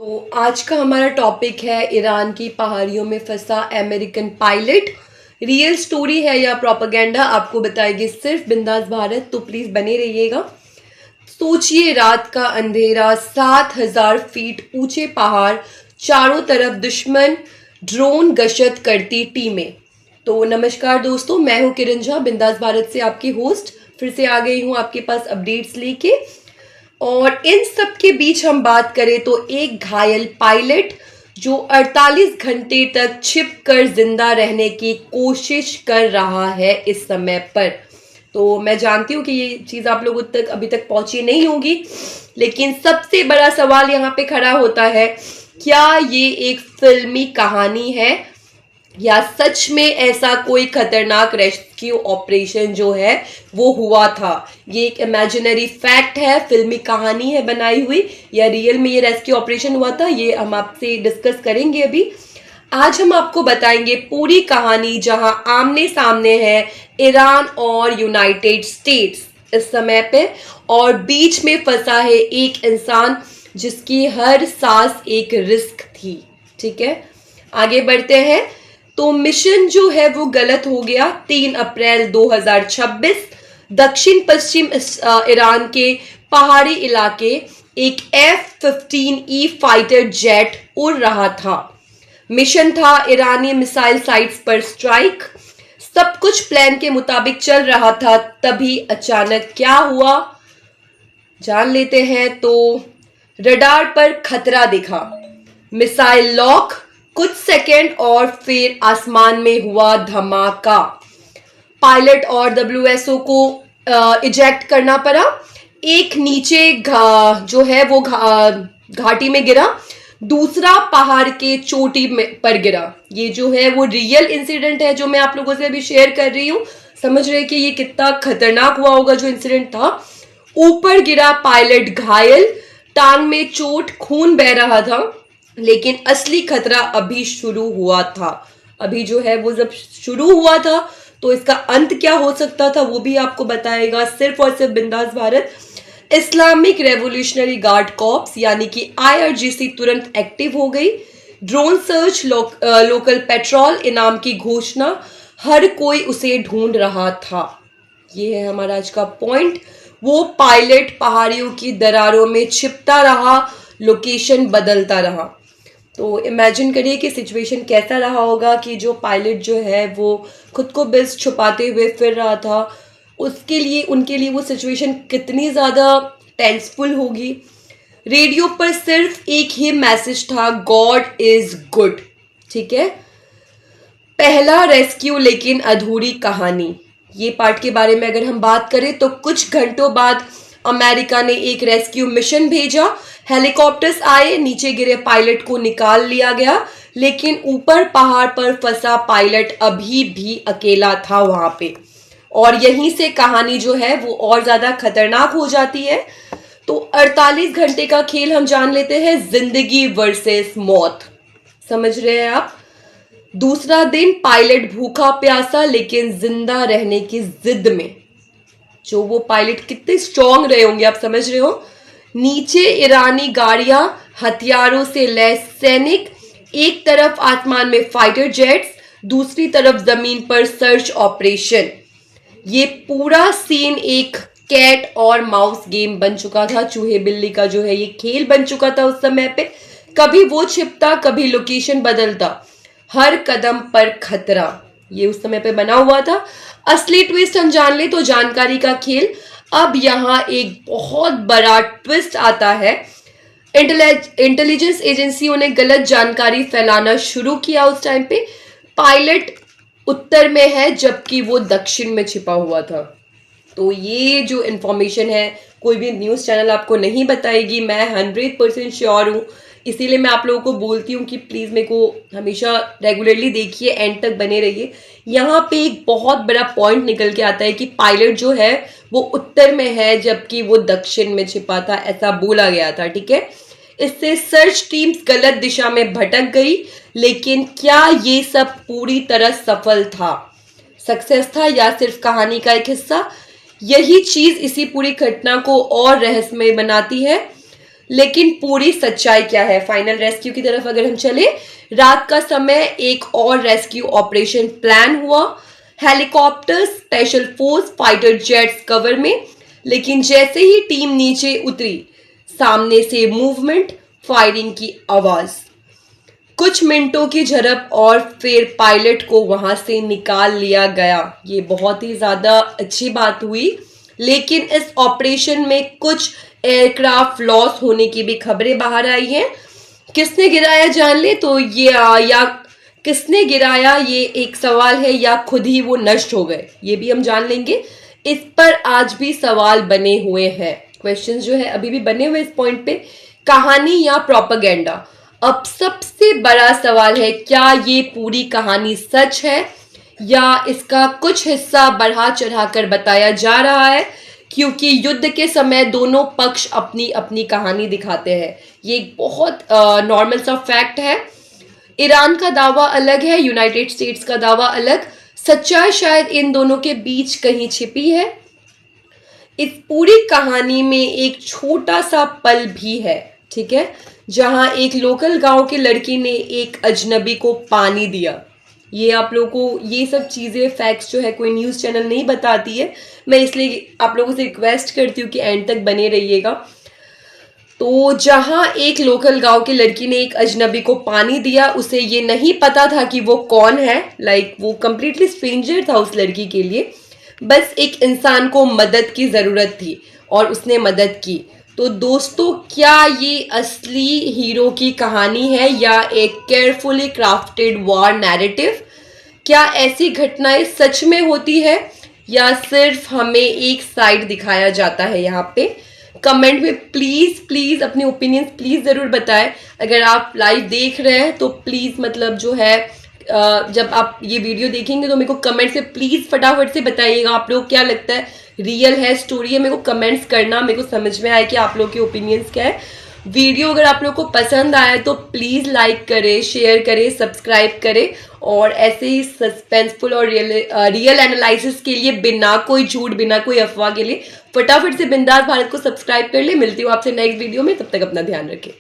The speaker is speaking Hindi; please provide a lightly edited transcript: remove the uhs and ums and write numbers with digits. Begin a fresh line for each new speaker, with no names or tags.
तो आज का हमारा टॉपिक है ईरान की पहाड़ियों में फंसा अमेरिकन पायलट। रियल स्टोरी है या प्रोपेगेंडा, आपको बताएगी सिर्फ बिंदास भारत, तो प्लीज बने रहिएगा। सोचिए, रात का अंधेरा, 7,000 फीट ऊंचे पहाड़, चारों तरफ दुश्मन, ड्रोन गश्त करती टीमें। तो नमस्कार दोस्तों, मैं हूं किरण झा, बिंदास भारत से आपकी होस्ट। फिर से आ गई हूं आपके पास अपडेट्स लेके। और इन सब के बीच हम बात करें तो एक घायल पायलट जो 48 घंटे तक छिप कर जिंदा रहने की कोशिश कर रहा है इस समय पर। तो मैं जानती हूँ कि ये चीज़ आप लोगों तक अभी तक पहुंची नहीं होगी, लेकिन सबसे बड़ा सवाल यहाँ पे खड़ा होता है, क्या ये एक फिल्मी कहानी है या सच में ऐसा कोई खतरनाक रेस्क्यू ऑपरेशन जो है वो हुआ था। ये एक इमेजिनरी फैक्ट है, फिल्मी कहानी है बनाई हुई, या रियल में ये रेस्क्यू ऑपरेशन हुआ था, ये हम आपसे डिस्कस करेंगे अभी। आज हम आपको बताएंगे पूरी कहानी, जहां आमने सामने है ईरान और यूनाइटेड स्टेट्स इस समय पे, और बीच में फंसा है एक इंसान जिसकी हर सांस एक रिस्क थी। ठीक है, आगे बढ़ते हैं। तो मिशन जो है वो गलत हो गया। 3 अप्रैल 2026 दक्षिण पश्चिम ईरान के पहाड़ी इलाके एक F-15E फाइटर जेट उड़ रहा था। मिशन था ईरानी मिसाइल साइट्स पर स्ट्राइक। सब कुछ प्लान के मुताबिक चल रहा था, तभी अचानक क्या हुआ जान लेते हैं। तो रडार पर खतरा दिखा, मिसाइल लॉक, कुछ सेकंड और फिर आसमान में हुआ धमाका। पायलट और WSO को इजेक्ट करना पड़ा। एक नीचे जो है वो घाटी में गिरा, दूसरा पहाड़ के चोटी पर गिरा। ये जो है वो रियल इंसिडेंट है जो मैं आप लोगों से अभी शेयर कर रही हूँ। समझ रहे कि ये कितना खतरनाक हुआ होगा जो इंसिडेंट था। ऊपर गिरा, पायलट घायल, टांग में चोट, खून बह रहा था, लेकिन असली खतरा अभी शुरू हुआ था। अभी जो है वो जब शुरू हुआ था, तो इसका अंत क्या हो सकता था वो भी आपको बताएगा सिर्फ और सिर्फ बिंदास Bharat. Islamic revolutionary guard corps यानी कि IRGC तुरंत एक्टिव हो गई। ड्रोन सर्च, लोकल पेट्रोल इनाम की घोषणा, हर कोई उसे ढूंढ रहा था। ये है हमारा आज का पॉइंट। वो पायलट पहाड़ियों की दरारों में छिपता रहा, लोकेशन बदलता रहा। तो इमेजिन करिए कि सिचुएशन कैसा रहा होगा कि जो पायलट जो है वो खुद को बेस्ट छुपाते हुए फिर रहा था, उसके लिए उनके लिए वो सिचुएशन कितनी ज़्यादा टेंसफुल होगी। रेडियो पर सिर्फ एक ही मैसेज था, गॉड इज गुड। ठीक है, पहला रेस्क्यू लेकिन अधूरी कहानी। ये पार्ट के बारे में अगर हम बात करें तो कुछ घंटों बाद अमेरिका ने एक रेस्क्यू मिशन भेजा। हेलीकॉप्टर्स आए, नीचे गिरे पायलट को निकाल लिया गया, लेकिन ऊपर पहाड़ पर फंसा पायलट अभी भी अकेला था वहां पे। और यहीं से कहानी जो है वो और ज्यादा खतरनाक हो जाती है। तो 48 घंटे का खेल हम जान लेते हैं, जिंदगी वर्सेस मौत। समझ रहे हैं आप। दूसरा दिन, पायलट भूखा प्यासा लेकिन जिंदा रहने की जिद में। जो वो पायलट कितने स्ट्रांग रहे होंगे, आप समझ रहे हो। नीचे ईरानी गाड़ियां, हथियारों से लैस सैनिक, एक तरफ आसमान में फाइटर जेट्स, दूसरी तरफ जमीन पर सर्च ऑपरेशन। ये पूरा सीन एक कैट और माउस गेम बन चुका था, चूहे बिल्ली का जो है ये खेल बन चुका था उस समय पे। कभी वो छिपता, कभी लोकेशन बदलता, हर कदम पर खतरा, ये उस समय पे बना हुआ था। असली ट्विस्ट हम जान ले तो जानकारी का खेल। अब यहाँ एक बहुत बड़ा ट्विस्ट आता है। इंटेलिजेंस एजेंसियों ने गलत जानकारी फैलाना शुरू किया उस टाइम पे। पायलट उत्तर में है जबकि वो दक्षिण में छिपा हुआ था। तो ये जो इंफॉर्मेशन है कोई भी न्यूज़ चैनल आपको नहीं बताएगी, मैं 100% श्योर हूँ। इसीलिए मैं आप लोगों को बोलती हूँ कि प्लीज़ मेरे को हमेशा रेगुलरली देखिए, एंड तक बने रहिए। यहाँ पे एक बहुत बड़ा पॉइंट निकल के आता है कि पायलट जो है वो उत्तर में है जबकि वो दक्षिण में छिपा था, ऐसा बोला गया था। ठीक है, इससे सर्च टीम्स गलत दिशा में भटक गई। लेकिन क्या ये सब पूरी तरह सफल था, सक्सेस था, या सिर्फ कहानी का एक हिस्सा? यही चीज इसी पूरी घटना को और रहस्यमय बनाती है। लेकिन पूरी सच्चाई क्या है? फाइनल रेस्क्यू की तरफ अगर हम चले, रात का समय एक और रेस्क्यू ऑपरेशन प्लान हुआ, helicopter, special force, fighter jets cover में। लेकिन जैसे ही टीम नीचे उतरी, सामने से मूवमेंट, फायरिंग की आवाज, कुछ मिनटों की झड़प और फिर पायलट को वहां से निकाल लिया गया। ये बहुत ही ज्यादा अच्छी बात हुई, लेकिन इस ऑपरेशन में कुछ एयरक्राफ्ट लॉस होने की भी खबरें बाहर आई हैं। किसने गिराया जान ले तो ये या किसने गिराया ये एक सवाल है, या खुद ही वो नष्ट हो गए, ये भी हम जान लेंगे। इस पर आज भी सवाल बने हुए हैं, क्वेश्चंस जो है अभी भी बने हुए इस पॉइंट पे। कहानी या प्रोपेगेंडा? अब सबसे बड़ा सवाल है, क्या ये पूरी कहानी सच है या इसका कुछ हिस्सा बढ़ा चढ़ाकर बताया जा रहा है? क्योंकि युद्ध के समय दोनों पक्ष अपनी अपनी कहानी दिखाते हैं, ये एक बहुत नॉर्मल सा फैक्ट है। ईरान का दावा अलग है, यूनाइटेड स्टेट्स का दावा अलग। सच्चाई शायद इन दोनों के बीच कहीं छिपी है। इस पूरी कहानी में एक छोटा सा पल भी है, ठीक है, जहां एक लोकल गांव के लड़की ने एक अजनबी को पानी दिया। ये आप लोगों को ये सब चीज़ें फैक्ट्स जो है कोई न्यूज़ चैनल नहीं बताती है, मैं इसलिए आप लोगों से रिक्वेस्ट करती हूँ कि एंड तक बने रहिएगा। तो जहां एक लोकल गांव की लड़की ने एक अजनबी को पानी दिया, उसे ये नहीं पता था कि वो कौन है, लाइक वो कंप्लीटली स्ट्रेंजर था उस लड़की के लिए। बस एक इंसान को मदद की ज़रूरत थी और उसने मदद की। तो दोस्तों, क्या ये असली हीरो की कहानी है या एक केयरफुली क्राफ्टेड वॉर नैरेटिव? क्या ऐसी घटनाएं सच में होती है या सिर्फ हमें एक साइड दिखाया जाता है? यहाँ पे कमेंट में प्लीज प्लीज अपने ओपिनियंस प्लीज जरूर बताएं। अगर आप लाइव देख रहे हैं तो प्लीज मतलब जो है जब आप ये वीडियो देखेंगे तो मेरे को कमेंट से प्लीज फटाफट से बताइएगा आप लोग क्या लगता है, रियल है, स्टोरी है। मेरे को कमेंट्स करना, मेरे को समझ में आए कि आप लोग के ओपिनियंस क्या है। वीडियो अगर आप लोग को पसंद आया तो प्लीज लाइक करें, शेयर करें, सब्सक्राइब करें। और ऐसे ही सस्पेंसफुल और रियल एनालिसिस के लिए, बिना कोई झूठ, बिना कोई अफवाह के लिए फटाफट से बिंदास भारत को सब्सक्राइब कर ले। मिलती हूँ आपसे नेक्स्ट वीडियो में, तब तक अपना ध्यान रखें।